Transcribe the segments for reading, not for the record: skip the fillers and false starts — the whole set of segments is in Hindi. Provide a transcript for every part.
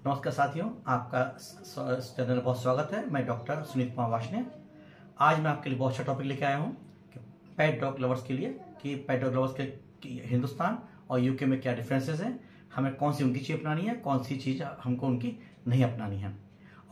नमस्कार साथियों, आपका चैनल में बहुत स्वागत है। मैं डॉक्टर सुनीत कुमार वार्ष्णेय। आज मैं आपके लिए बहुत अच्छा टॉपिक लेके आया हूँ कि पेट डॉग लवर्स के लिए कि पेट डॉग लवर्स के हिंदुस्तान और यूके में क्या डिफरेंसेस हैं, हमें कौन सी उनकी चीज़ अपनानी है, कौन सी चीज़ हमको उनकी नहीं अपनानी है।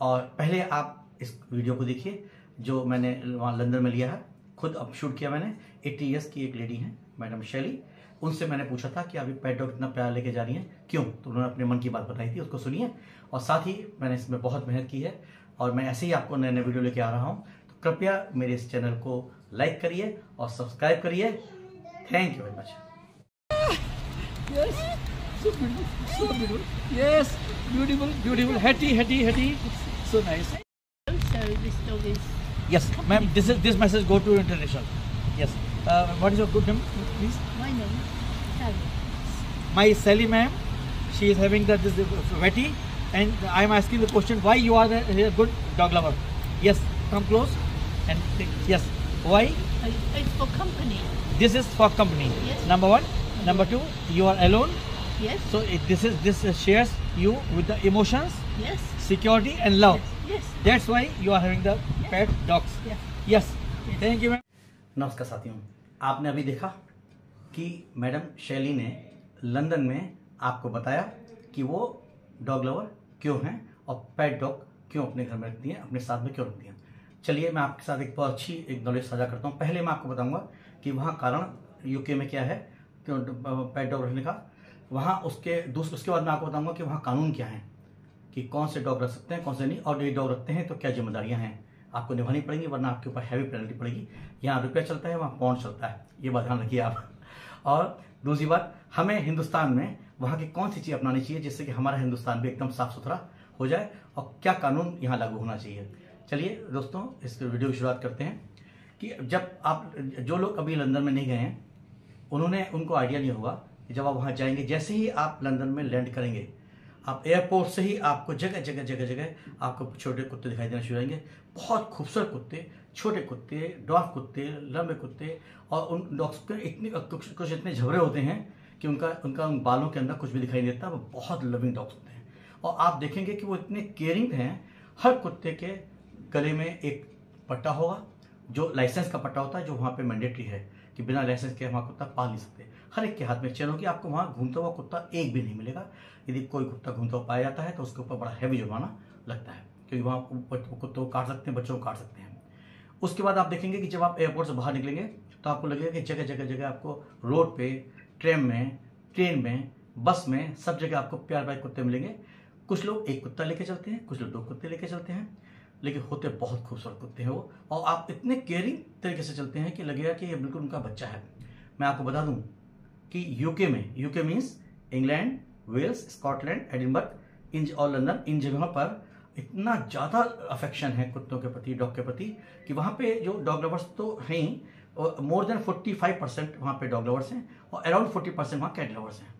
और पहले आप इस वीडियो को देखिए जो मैंने वहाँ लंदन में लिया है, खुद अब शूट किया मैंने। 80 ईयर्स की एक लेडी हैं मैडम शैली, उनसे मैंने पूछा था कि अभी पेट डॉग इतना प्यार लेके जा रही हैं क्यों, तो उन्होंने अपने मन की बात बताई थी, उसको सुनिए। और साथ ही मैंने इसमें बहुत मेहनत की है और मैं ऐसे ही आपको नए नए वीडियो लेके आ रहा हूँ, तो कृपया मेरे इस चैनल को लाइक करिए और सब्सक्राइब करिए। Thank you very much. Yes, so beautiful, so beautiful. Yes, beautiful, beautiful, hatty, so nice. So this dog is Yes, ma'am. This message go to international. Yes. What is your good name, please? my name, Sally. My Sally, ma'am. She is having this Vetty, and I am asking the question: why you are a good dog lover? Yes, come close. And yes, why? It's for company. This is for company. Yes. Number one. Number two, you are alone. Yes. So this shares you with the emotions, Yes. security, and love. Yes. That's why you are having the pet dogs. Yeah. Yes. Thank you, ma'am. नमस्कार साथियों, आपने अभी देखा कि मैडम शैली ने लंदन में आपको बताया कि वो डॉग लवर क्यों हैं और पेट डॉग क्यों अपने घर में रखती हैं, अपने साथ में क्यों रखती हैं। चलिए मैं आपके साथ एक बहुत अच्छी एक नॉलेज साझा करता हूँ। पहले मैं आपको बताऊंगा कि वहाँ कारण यूके में क्या है क्यों पेट डॉग रखने का, वहाँ उसके बाद मैं आपको बताऊंगा कि वहाँ कानून क्या है कि कौन से डॉग रख सकते हैं, कौन से नहीं, और ये डॉग रखते हैं तो क्या जिम्मेदारियाँ हैं आपको निभानी पड़ेंगी, वरना आपके ऊपर हैवी पेनल्टी पड़ेगी। यहाँ रुपया चलता है, वहाँ पाउंड चलता है, ये बात ध्यान रखिए आप। और दूसरी बात, हमें हिंदुस्तान में वहाँ की कौन सी चीज़ अपनानी चाहिए जिससे कि हमारा हिंदुस्तान भी एकदम साफ सुथरा हो जाए और क्या कानून यहाँ लागू होना चाहिए। चलिए दोस्तों, इस वीडियो की शुरुआत करते हैं कि जब आप जो लोग अभी लंदन में नहीं गए हैं उनको आइडिया नहीं होगा कि जब आप वहाँ जाएंगे, जैसे ही आप लंदन में लैंड करेंगे, आप एयरपोर्ट से ही आपको जगह जगह आपको छोटे कुत्ते दिखाई देना शुरू होंगे। बहुत खूबसूरत कुत्ते, छोटे कुत्ते, डॉग कुत्ते, लंबे कुत्ते, और उन डॉग्स के इतने कुछ इतने झबरे होते हैं कि उनका उन बालों के अंदर कुछ भी दिखाई नहीं देता। वो बहुत लविंग डॉग्स होते हैं और आप देखेंगे कि वो इतने केयरिंग हैं। हर कुत्ते के गले में एक पट्टा होगा जो लाइसेंस का पट्टा होता है, जो वहाँ पे मैंडेटरी है कि बिना लाइसेंस के वहाँ कुत्ता पाल नहीं सकते। हर एक के हाथ में चेन होगी, आपको वहाँ घूमता हुआ कुत्ता एक भी नहीं मिलेगा। यदि कोई कुत्ता घूमता हुआ पाया जाता है तो उसके ऊपर बड़ा हैवी जुर्माना लगता है, क्योंकि वहाँ कुत्तों को काट सकते हैं, बच्चों को काट सकते हैं। उसके बाद आप देखेंगे कि जब आप एयरपोर्ट से बाहर निकलेंगे तो आपको लगेगा कि जगह जगह आपको रोड पे, ट्रेन में, बस में, सब जगह आपको प्यार प्यारे कुत्ते मिलेंगे। कुछ लोग एक कुत्ता लेके चलते हैं, कुछ लोग 2 कुत्ते लेके चलते हैं, लेकिन होते बहुत खूबसूरत कुत्ते हैं वो, और आप इतने केयरिंग तरीके से चलते हैं कि लगेगा कि ये बिल्कुल उनका बच्चा है। मैं आपको बता दूं कि UK means England, Wales, Scotland, Edinburgh और लंदन, इन जगहों पर इतना ज़्यादा अफेक्शन है कुत्तों के प्रति, डॉग के प्रति, कि वहाँ पे जो डॉग लवर्स तो हैं ही, और मोर देन 45% वहाँ पे डॉग लवर्स हैं और अराउंड 40% वहाँ कैट लवर्स हैं,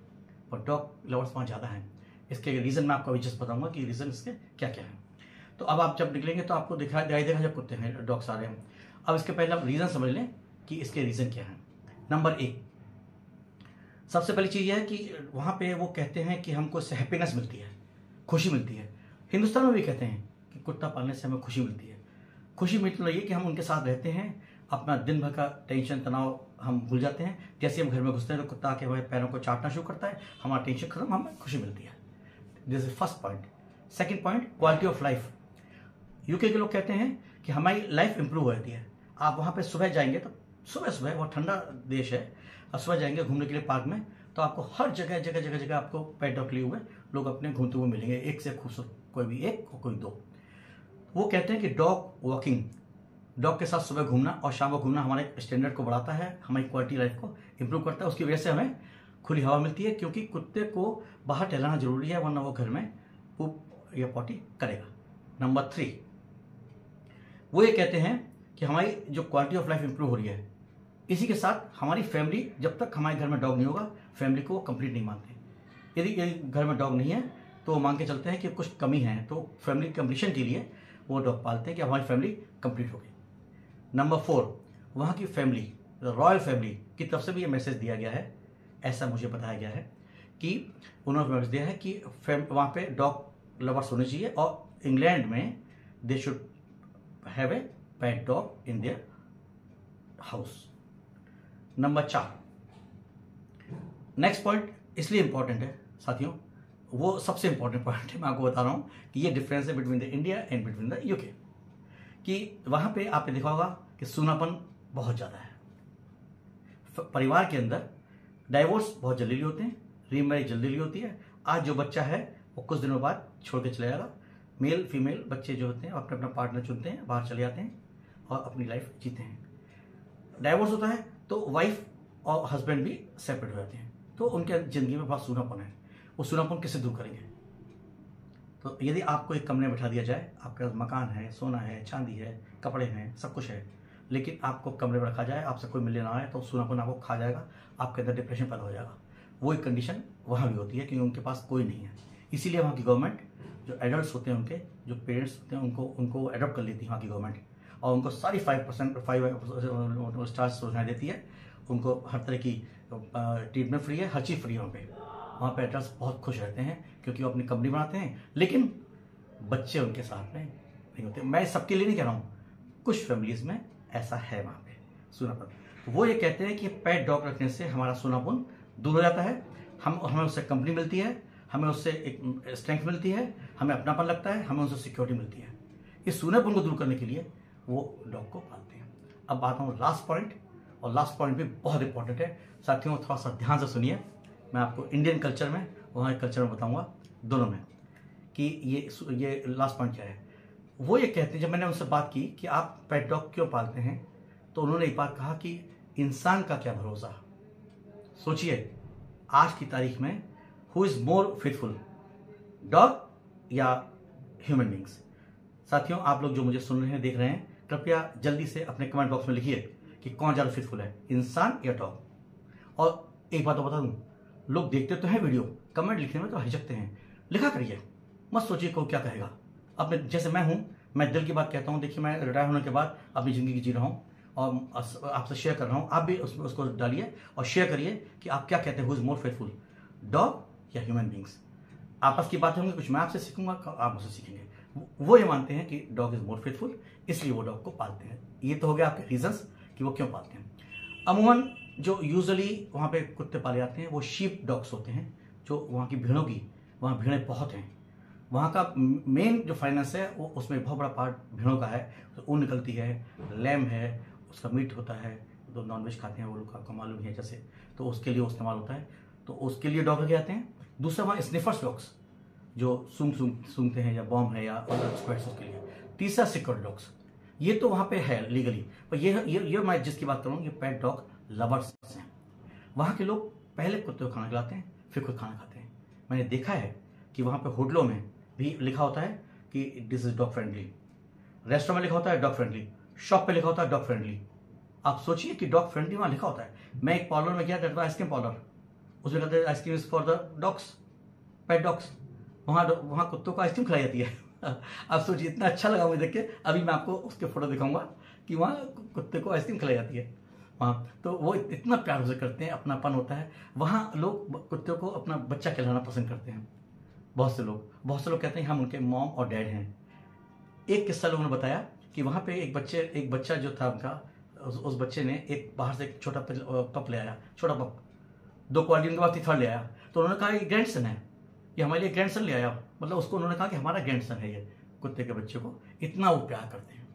और डॉग लवर्स वहाँ ज़्यादा हैं। इसके रीज़न मैं आपको अभी जस्ट बताऊँगा कि रीज़न इसके क्या क्या है। तो अब आप जब निकलेंगे तो आपको दिखाई देगा जब कुत्ते हैं, डॉग्स आ रहे हैं। अब इसके पहले आप रीज़न समझ लें कि इसके रीज़न क्या है। नंबर 1, सबसे पहली चीज़ यह है कि वहाँ पे वो कहते हैं कि हमको हैप्पीनेस मिलती है, खुशी मिलती है। हिंदुस्तान में भी कहते हैं कि कुत्ता पालने से हमें खुशी मिलती है। खुशी मतलब ये कि हम उनके साथ रहते हैं, अपना दिन भर का टेंशन तनाव हम भूल जाते हैं। जैसे हम घर में घुसते हैं तो कुत्ता आके हमारे पैरों को चाटना शुरू करता है, हमारा टेंशन खत्म, हमें खुशी मिलती है। This is first point. Second point, quality of life. UK के लोग कहते हैं कि हमारी लाइफ इंप्रूव हो जाती है। आप वहाँ पे सुबह जाएंगे तो सुबह बहुत ठंडा देश है, और सुबह जाएंगे घूमने के लिए पार्क में तो आपको हर जगह आपको पेट डॉग लिए हुए लोग अपने घूमते हुए मिलेंगे, एक से खूबसूरत, कोई भी एक और कोई 2। वो कहते हैं कि डॉग वॉकिंग, डॉग के साथ सुबह घूमना और शाम को घूमना हमारे स्टैंडर्ड को बढ़ाता है, हमारी क्वालिटी लाइफ को इंप्रूव करता है। उसकी वजह से हमें खुली हवा मिलती है, क्योंकि कुत्ते को बाहर टहलाना जरूरी है, वरना वो घर में पूप या पॉटी करेगा। नंबर 3, वो ये कहते हैं कि हमारी जो क्वालिटी ऑफ लाइफ इंप्रूव हो रही है, इसी के साथ हमारी फैमिली, जब तक हमारे घर में डॉग नहीं होगा, फैमिली को कंप्लीट नहीं मानते। यदि घर में डॉग नहीं है तो मान के चलते हैं कि कुछ कमी है, तो फैमिली कंप्लीशन के लिए वो डॉग पालते हैं कि हमारी फैमिली कंप्लीट हो गई। नंबर 4, वहाँ की फैमिली, रॉयल फैमिली की तरफ से भी ये मैसेज दिया गया है, ऐसा मुझे बताया गया है कि उन्होंने मैसेज दिया है कि वहाँ पे डॉग लवर्स होने चाहिए और इंग्लैंड में they should have a pet dog in their house. Number 4, next point इसलिए इंपॉर्टेंट है साथियों, वो सबसे इंपॉर्टेंट पॉइंट है, मैं आपको बता रहा हूं कि ये डिफरेंस है between the India and between the UK, कि वहां पे आपने देखा होगा कि सूनापन बहुत ज़्यादा है। परिवार के अंदर डाइवोर्स बहुत जल्दी होते हैं, रीमैरिज जल्दी होती है। आज जो बच्चा है वो कुछ दिनों बाद छोड़ के चला जाएगा। मेल फीमेल बच्चे जो होते हैं अपना अपना पार्टनर चुनते हैं, बाहर चले जाते हैं और अपनी लाइफ जीते हैं। डाइवोर्स होता है तो वाइफ और हस्बैंड भी सेपरेट हो जाते हैं, तो उनके ज़िंदगी में बहुत सूनापन है। वो सूनापन कैसे दूर करेंगे? तो यदि आपको एक कमरे में बैठा दिया जाए, आपके पास मकान है, सोना है, चांदी है, कपड़े हैं, सब कुछ है, लेकिन आपको कमरे में रखा जाए, आपसे कोई मिलने ना आए, तो सूनापन आपको खा जाएगा, आपके अंदर डिप्रेशन पैदा हो जाएगा। वो एक कंडीशन वहाँ भी होती है क्योंकि उनके पास कोई नहीं है। इसीलिए वहाँ की गवर्नमेंट, जो एडल्ट होते हैं, उनके जो पेरेंट्स होते हैं, उनको अडॉप्ट कर लेती है वहाँ की गवर्नमेंट, और उनको सारी 5 स्टार्स सुविधाएँ देती है। उनको हर तरह की ट्रीटमेंट फ्री है, हर चीज़ फ्री है वहाँ पे एडल्ट बहुत खुश रहते हैं क्योंकि वो अपनी कंपनी बनाते हैं, लेकिन बच्चे उनके साथ में नहीं होते। मैं सबके लिए नहीं कह रहा हूँ, कुछ फैमिलीज में ऐसा है वहाँ पे सूनापन। तो वो ये कहते हैं कि पेट डॉग रखने से हमारा सूनापन दूर हो जाता है, हमें उससे कंपनी मिलती है, हमें उससे एक स्ट्रेंथ मिलती है, हमें अपनापन लगता है, हमें उससे सिक्योरिटी मिलती है। इस सूनापन को दूर करने के लिए वो डॉग को पालते हैं। अब आता हूँ लास्ट पॉइंट, और लास्ट पॉइंट भी बहुत इंपॉर्टेंट है साथियों, थोड़ा सा ध्यान से सुनिए। मैं आपको इंडियन कल्चर में, वहाँ के कल्चर में बताऊँगा, दोनों में, कि ये लास्ट पॉइंट क्या है। वो ये कहते हैं, जब मैंने उनसे बात की कि आप पेट डॉग क्यों पालते हैं, तो उन्होंने एक बात कहा कि इंसान का क्या भरोसा। सोचिए आज की तारीख में who is more faithful, dog या ह्यूमन बींग्स। साथियों आप लोग जो मुझे सुन रहे हैं, देख रहे हैं, कृपया जल्दी से अपने कमेंट बॉक्स में लिखिए कि कौन ज़्यादा फेथफुल है, इंसान या डॉग। और एक बात तो बता दूं, लोग देखते तो हैं वीडियो, कमेंट लिखने में तो हिचकते हैं। लिखा करिए, मत सोचिए को क्या कहेगा। अपने जैसे मैं हूं, मैं दिल की बात कहता हूं। देखिए मैं रिटायर होने के बाद अपनी ज़िंदगी जी रहा हूं और आपसे शेयर कर रहा हूं। आप भी उसको डालिए और शेयर करिए कि आप क्या कहते हैं, who is more faithful, dog या ह्यूमन बींग्स। आपस की बातें होंगी, कुछ मैं आपसे सीखूंगा, आप मुझसे सीखेंगे। वो ये मानते हैं कि डॉग इज मोर फेथफुल, इसलिए वो डॉग को पालते हैं। ये तो हो गया आपके रीजंस कि वो क्यों पालते हैं। अमूमन जो यूजुअली वहाँ पे कुत्ते पाले जाते हैं वो शीप डॉग्स होते हैं, जो वहाँ की भेड़ों की, वहाँ भेड़ें बहुत हैं। वहाँ का मेन जो फाइनेंस है वो उसमें बहुत बड़ा पार्ट भेड़ों का है। तो ऊन निकलती है, लैम है, उसका मीट होता है, तो नॉनवेज खाते हैं वो लोग, आपका मालूम है जैसे, तो उसके लिए इस्तेमाल होता है, तो उसके लिए डॉग रखे जाते हैं। दूसरा वहाँ स्निफर्स डॉग्स जो सूंघते हैं, या बॉम्ब है या अदर स्क्वैट्स, उसके लिए। तीसरा सिक्योरिटी डॉग्स, ये तो वहाँ पे है लीगली, पर ये मैं जिसकी बात करूँ, ये पेट डॉग लवर्स हैं। वहाँ के लोग पहले कुत्ते को खाना खिलाते हैं, फिर खुद खाना खाते हैं। मैंने देखा है कि वहाँ पे होटलों में भी लिखा होता है कि this is dog friendly, restaurant में लिखा होता है डॉग फ्रेंडली, शॉप पे लिखा होता है डॉग फ्रेंडली। आप सोचिए कि डॉग फ्रेंडली वहाँ लिखा होता है। मैं एक पार्लर में गया, दैट वाज आइसक्रीम पार्लर, उसमें कहते हैं ice cream is for the dogs, pet dogs. वहाँ कुत्तों को आइसक्रीम खिलाई जाती है। आप सोचिए, इतना अच्छा लगा मुझे देख के। अभी मैं आपको उसके फोटो दिखाऊंगा कि वहाँ कुत्ते को आइसक्रीम खिलाई जाती है वहाँ। तो वो इतना प्यार से करते हैं, अपनापन होता है वहाँ। लोग कुत्ते को अपना बच्चा खिलाना पसंद करते हैं। बहुत से लोग कहते हैं हम उनके मॉम और डैड हैं। एक किस्सा लोगों ने बताया कि वहाँ पे एक बच्चा जो था उनका, उस बच्चे ने एक बाहर से एक छोटा पप ले आया, छोटा पप, 2 क्वालिटी उनके बाद तीसरा ले आया। तो उन्होंने कहा ये ग्रैंडसन है, ये हमारे लिए ग्रैंडसन ले आया। मतलब उसको उन्होंने कहा कि हमारा ग्रैंडसन है ये, कुत्ते के बच्चे को। इतना वो प्यार करते हैं।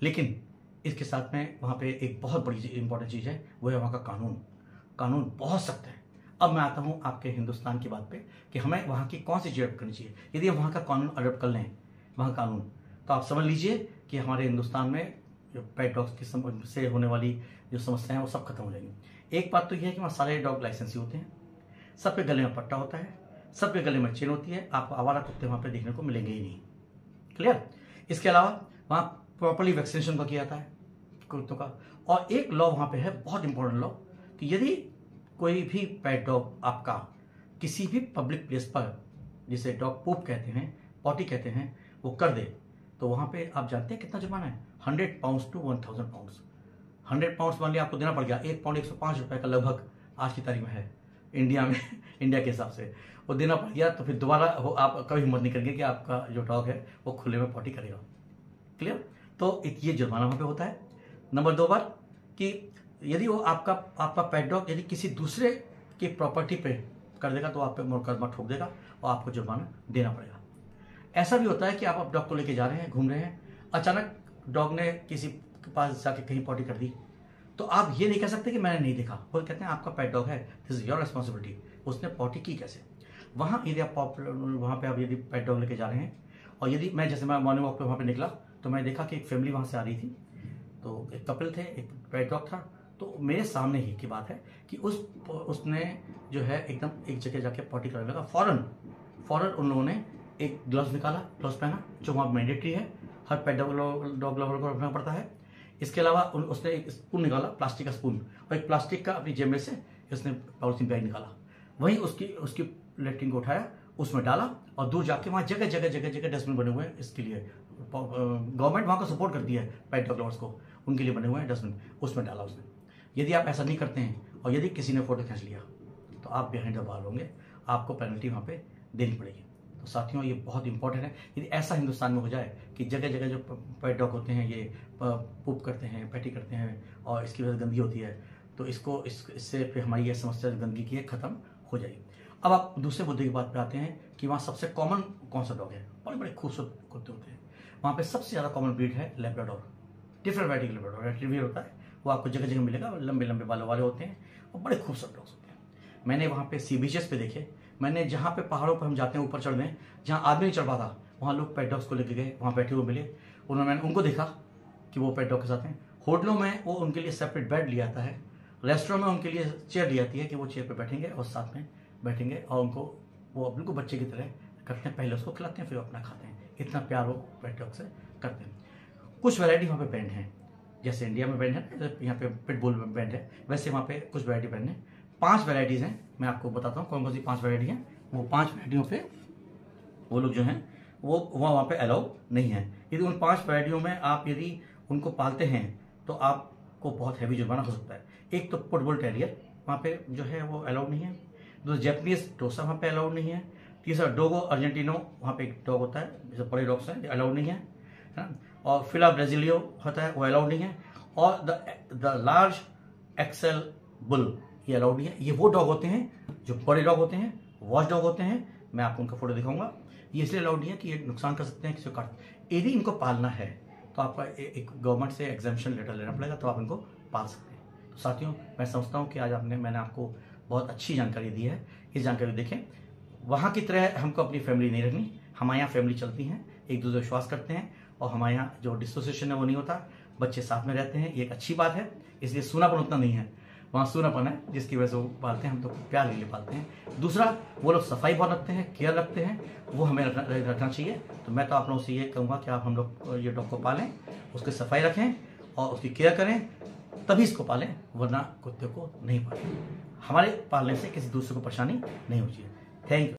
लेकिन इसके साथ में वहाँ पे एक बहुत बड़ी इंपॉर्टेंट चीज़ है, वो है वहाँ का कानून बहुत सख्त है। अब मैं आता हूँ आपके हिंदुस्तान की बात पे कि हमें वहाँ की कौन सी चीज़ अडॉप्ट करनी चाहिए। यदि हम वहाँ का कानून अडॉप्ट कर लें, वहाँ कानून, तो आप समझ लीजिए कि हमारे हिंदुस्तान में जो पेट डॉग्स की से होने वाली जो समस्याएं हैं वो सब खत्म हो जाएंगी। एक बात तो यह है कि वहाँ सारे डॉग लाइसेंसी होते हैं, सबके गले में पट्टा होता है, सबके गले में चेन होती है। आपको आवारा कुत्ते वहाँ पे देखने को मिलेंगे ही नहीं। क्लियर? इसके अलावा वहाँ प्रॉपरली वैक्सीनेशन का किया जाता है कुत्तों का। और एक लॉ वहाँ पे है, बहुत इंपॉर्टेंट लॉ, कि यदि कोई भी पेट डॉग आपका किसी भी पब्लिक प्लेस पर, जिसे डॉग पोप कहते हैं, पॉटी कहते हैं, वो कर दे, तो वहाँ पे आप जानते हैं कितना जुर्माना है? 100 पाउंड टू 1000 पाउंड। 100 पाउंड मान लिया आपको देना पड़ गया, 1 पाउंड 105 रुपये का लगभग आज की तारीख में है। इंडिया में इंडिया के हिसाब से वो देना पड़ गया, तो फिर दोबारा वो आप कभी हिम्मत नहीं करेंगे कि आपका जो डॉग है वो खुले में पॉटी करेगा। क्लियर? तो ये जुर्माना वहाँ पे होता है। नंबर 2 बार कि यदि वो आपका पेट डॉग यदि किसी दूसरे की प्रॉपर्टी पे कर देगा तो आप पे मुकदमा ठोक देगा और आपको जुर्माना देना पड़ेगा। ऐसा भी होता है कि आप डॉग को लेके जा रहे हैं, घूम रहे हैं, अचानक डॉग ने किसी के पास जाके कहीं पॉटी कर दी, तो आप ये नहीं कह सकते कि मैंने नहीं देखा। वो कहते हैं आपका पेट डॉग है, दिस इज योर रिस्पॉन्सिबिलिटी, उसने पॉटी की कैसे। वहाँ यदि आप वहाँ पे आप यदि पेट डॉग लेके जा रहे हैं और यदि मैं जैसे मैं मॉर्निंग वॉक पे वहाँ पे निकला तो मैंने देखा कि एक फैमिली वहाँ से आ रही थी, तो एक कपल थे, एक पेट डॉग था, तो मेरे सामने ही की बात है कि उसने जो है एकदम एक जगह जाके पॉटी करने लगा। फौरन उन लोगों ने एक ग्लव्स निकाला, ग्लव्स पहना, जो वहाँ मैंडेटरी है, हर पेट डॉग लवर को रखना पड़ता है। इसके अलावा उसने एक स्पून निकाला, प्लास्टिक का स्पून, और एक प्लास्टिक का अपनी जेब में से उसने पॉलिथीन बैग निकाला, वहीं उसकी लेटरिन को उठाया, उसमें डाला और दूर जाके वहाँ जगह जगह डस्टबिन बने हुए हैं। इसके लिए गवर्नमेंट वहाँ को सपोर्ट करती है पेट डॉग लवर्स को, उनके लिए बने हुए हैं डस्टबिन, उसमें डाला उसने। यदि आप ऐसा नहीं करते हैं और यदि किसी ने फोटो खींच लिया तो आप बिहाइंड द बार होंगे, आपको पेनल्टी वहाँ पे देनी पड़ेगी। तो साथियों ये बहुत इंपॉर्टेंट है। यदि ऐसा हिंदुस्तान में हो जाए कि जगह जगह जो पेट डॉग होते हैं ये पूप करते हैं, पैटी करते हैं और इसकी वजह से गंदगी होती है, तो इससे फिर हमारी ये समस्या गंदगी की खत्म हो जाएगी। अब आप दूसरे मुद्दे की बात पे आते हैं कि वहाँ सबसे कॉमन कौन सा डॉग है। बड़े खूबसूरत कुत्ते होते हैं वहाँ पे। सबसे ज़्यादा कॉमन ब्रीड है लैब्राडोर, डिफरेंट वैरायटी का लैब्राडोर, रिट्रीवर होता है, वो आपको जगह जगह मिलेगा, लंबे लंबे बालों वाले होते हैं और बड़े खूबसूरत डॉग्स होते हैं। मैंने वहाँ पे सी बीचेस पे देखे, मैंने जहाँ पे पहाड़ों पर हम जाते हैं ऊपर चढ़ में, जहाँ आदमी नहीं चढ़ पाता, वहाँ लोग पेट डॉग्स को लेके गए, वहाँ बैठे हुए मिले, मैंने उनको देखा कि वो पेट डॉग के साथ हैं। होटलों में वो उनके लिए सेपरेट बेड लिया आता है, रेस्टोरेंट में उनके लिए चेयर ली जाती है कि वो चेयर पर बैठेंगे और साथ में बैठेंगे और उनको वो बिल्कुल बच्चे की तरह करते हैं, पहले उसको खिलाते हैं फिर अपना खाते हैं। इतना प्यार वो पेट डॉग से करते हैं। कुछ वैरायटी वहाँ पे बैंड है, जैसे इंडिया में बैंड है, यहाँ पे पिटबुल बैंड है, वैसे वहाँ पे कुछ वैरायटी बैंड है। 5 वैरायटीज़ हैं, मैं आपको बताता हूँ कौन कौन सी 5 वैरायटी हैं। वो 5 वैरायटियों पे वो लोग जो हैं वो वहाँ पे अलाउ नहीं है। यदि उन 5 वैरायटियों में आप यदि उनको पालते हैं तो आपको बहुत हैवी जुर्माना हो सकता है। एक तो पिटबुल टेरियर वहाँ पे जो है वो अलाउड नहीं है। दूसरा जैपनीज टोसा वहाँ पे अलाउड नहीं है। तीसरा डोगो अर्जेंटिनो, वहाँ पे एक डॉग होता है, जो बड़े डॉग्स हैं अलाउड नहीं है ना। और फिला ब्राजीलियो होता है, वो अलाउड नहीं है। और द लार्ज एक्सेल बुल, ये अलाउड नहीं है। ये वो डॉग होते हैं जो बड़े डॉग होते हैं, वॉच डॉग होते हैं। मैं आपको उनका फोटो दिखाऊंगा। ये इसलिए अलाउड नहीं है कि ये नुकसान कर सकते हैं, किसी को काट। यदि इनको पालना है तो आपका एक गवर्नमेंट से एग्जाम्पशन लेटर लेना पड़ेगा, तो आप इनको पाल सकते हैं। तो साथियों, मैं समझता हूँ कि आज मैंने आपको बहुत अच्छी जानकारी दी है। इस जानकारी देखें, वहाँ की तरह हमको अपनी फैमिली नहीं रखनी। हमारे यहाँ फैमिली चलती हैं, एक दूसरे विश्वास करते हैं और हमारे यहाँ जो डिसोसिएशन है वो नहीं होता, बच्चे साथ में रहते हैं, ये एक अच्छी बात है। इसलिए सूनापन उतना नहीं है, वहाँ सूनापन है जिसकी वजह से वो पालते हैं, हम तो प्यार के लिए पालते हैं। दूसरा, वो लोग सफाई बहुत रखते हैं, केयर रखते हैं, वो हमें रखना चाहिए। तो मैं तो आप लोगों से ये कहूँगा कि आप हम लोग ये डॉग को पालें, उसकी सफाई रखें और उसकी केयर करें, तभी इसको पालें, वरना कुत्ते को नहीं पालें। हमारे पालने से किसी दूसरे को परेशानी नहीं होती है। Thank you.